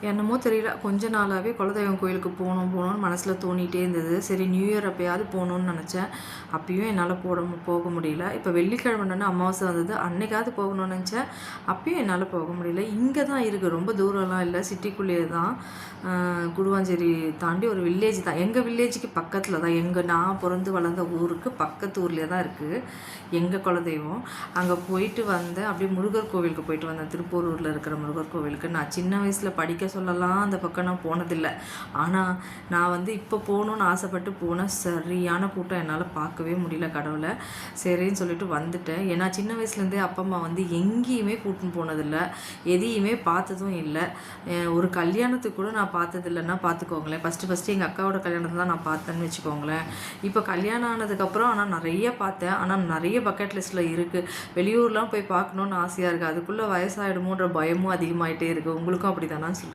என்னமோ தெரியல, கொஞ்ச நாளாகவே குலதெய்வம் கோயிலுக்கு போகணும்னு மனசில் தோணிகிட்டே இருந்தது. சரி, நியூ இயர் அப்போயாவது போகணுன்னு நினச்சேன். அப்பயும் என்னால் போக முடியல. இப்போ வெள்ளிக்கிழமைன்னு அமாவாசை வந்தது, அன்னைக்காவது போகணும்னு நினச்சேன். அப்பயும் என்னால் போக முடியல. இங்கே தான் இருக்குது, ரொம்ப தூரம்லாம் இல்லை, சிட்டிக்குள்ளேயே தான். குடுவாஞ்சேரி தாண்டி ஒரு வில்லேஜ் தான். எங்கள் வில்லேஜுக்கு பக்கத்தில் தான், நான் பிறந்து வளர்ந்த ஊருக்கு பக்கத்து ஊர்லேயே தான் இருக்குது எங்கள் குலதெய்வம். அங்கே போயிட்டு வந்தேன். அப்படியே முருகர் கோவிலுக்கு போயிட்டு வந்தேன், திருப்பூரூரில் இருக்கிற முருகர் கோவிலுக்கு. நான் சின்ன வயசில் படிக்க சொல்லலாம் அந்த பக்கம் நான் போனதில்லை. ஆனால் நான் இப்போ போகணுன்னு ஆசைப்பட்டு போனேன். சரியான கூட்டம், என்னால் பார்க்கவே முடியல கடவுளை. சரின்னு சொல்லிட்டு வந்துட்டேன். ஏன்னா சின்ன வயசுலேருந்தே அப்பா அம்மா எங்கேயுமே கூட்டின்னு போனதில்லை, எதையுமே பார்த்ததும் இல்லை. ஒரு கல்யாணத்துக்கு கூட நான் பார்த்ததில்லைன்னா பார்த்துக்கோங்களேன். ஃபஸ்ட்டு எங்கள் அக்காவோட கல்யாணத்தை தான் நான் பார்த்தேன்னு வச்சுக்கோங்களேன். இப்போ கல்யாணம் ஆனதுக்கப்புறம் ஆனால் நிறைய பார்த்தேன். ஆனால் நிறைய பக்கெட் லிஸ்ட்டில் இருக்குது. வெளியூர்லாம் போய் பார்க்கணுன்னு ஆசையாக இருக்குது. அதுக்குள்ளே வயசாகிடுமோன்ற பயமும் அதிகமாகிட்டே இருக்குது. உங்களுக்கும் அப்படி தானே?